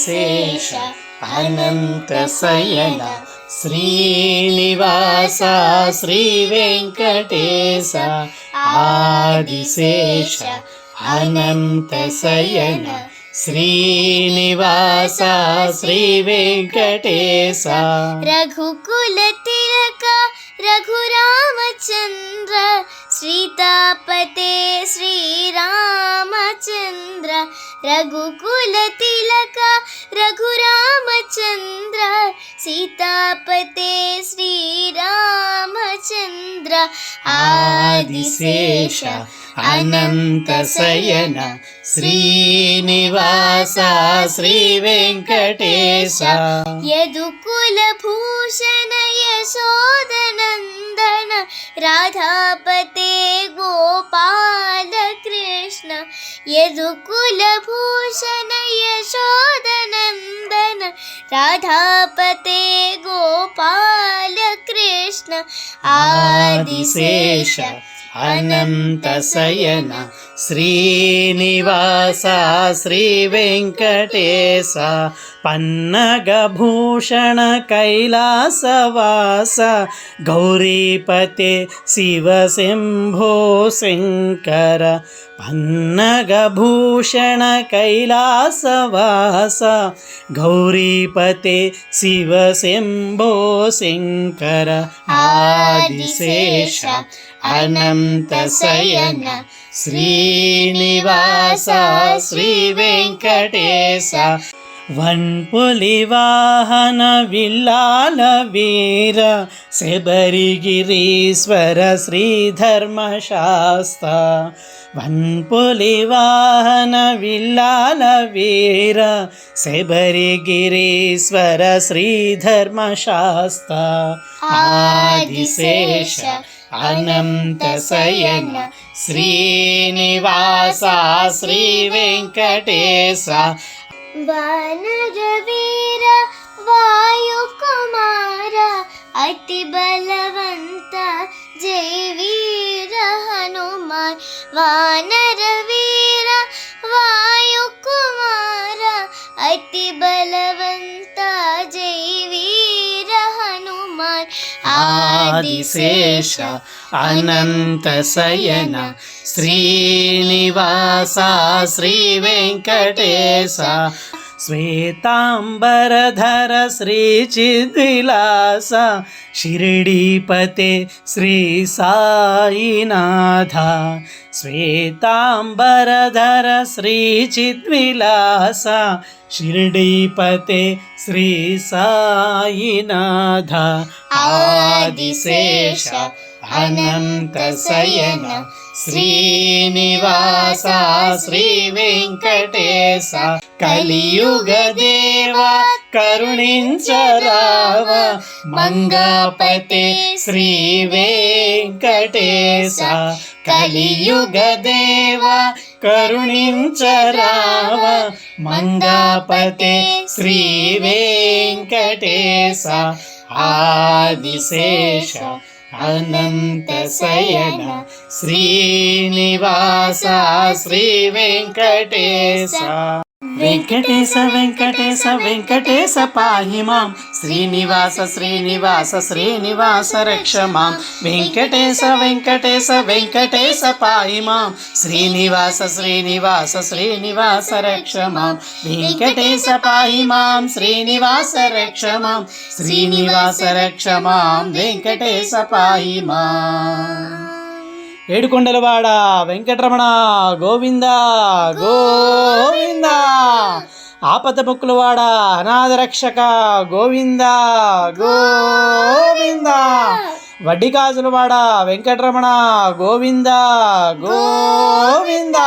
ఆదిశేష అనంతశయన శ్రీనివాస శ్రీ వెంకటేశ ఆదిశేష అనంతశయన శ్రీనివాస శ్రీ వెంకటేశ రఘుకుల తిలక రఘురామచంద్ర సీతాపతే శ్రీరామచంద్ర రఘుకుల తిలక రఘురామచంద్ర సీతాపతే శ్రీరామచంద్ర ఆదిశేష అనంతశయన శ్రీనివాస శ్రీ వెంకటేశ యదుకుల భూషణ యశోదనందన రాధాపతే గోపాల కృష్ణ యదుకుల భూషణ యశోదనందన రాధాపతే గోపాల కృష్ణ ఆదిశేష అనంతశయన శ్రీనివాస శ్రీ వెంకటేశ పన్నగభూషణ కైలాసవాస గౌరీపతే శివ శంభో శంకర పన్నగభూషణ కైలాసవాస గౌరీపతే శివ శంభో శంకర ఆదిశేష అనంతశయన శ్రీనివాస శ్రీ వెంకటేశ వన్పులి వాహన విల్లాల వీర శబరిగిరీశ్వర శ్రీధర్మశాస్త వన్పులి వాహన విల్లాల వీర శబరిగిరీశ్వర శ్రీధర్మశాస్త ఆదిశేష అనంతశయన శ్రీనివాస శ్రీ వెంకటేశ వానరవీర వాయుకుమార అతి బలవంత జై వీర హనుమాన్ వానరవీర వాయుకుమార అతి బలవంత జై వీర హనుమాన్ ఆదిశేష అనంతశయన శ్రీనివాస శ్రీ వెంకటేశ శ్వేతాంబరధర శ్రీ చిద్విలాస షిరిడీపతే శ్రీ సాయినాథ శ్వేతాంబరధర శ్రీ చిద్విలాస షిరిడీపతే శ్రీ సాయినాథ ఆదిశేష అనంతశయన శ్రీనివాస శ్రీ వెంకటేశ కలియుగ దేవ కరుణించరావ మంగాపతే శ్రీ వెంకటేశ కలియుగ దేవ కరుణించరావ మంగాపతే శ్రీ వెంకటేశ ఆదిశేష అనంతశయన శ్రీనివాస శ్రీ వెంకటేశ వెంకటేశ వెంకటేశ వెంకటేశ పాహి మాం శ్రీనివాస శ్రీనివాస శ్రీనివాస రక్ష మాం వెంకటేశ వెంకటేశ వెంకటేశ పాహి మాం శ్రీనివాస శ్రీనివాస శ్రీనివాస రక్ష మాం వెంకటేశ పాహి మాం శ్రీనివాస రక్ష మాం శ్రీనివాస రక్ష మాం వెంకటేశ పాహి మాం ఏడుకొండలవాడ వెంకటరమణ గోవింద గోవింద ఆపద ముక్కులవాడ అనాథ రక్షక గోవింద గోవింద వడ్డీ కాజులవాడ వెంకటరమణ గోవింద గోవింద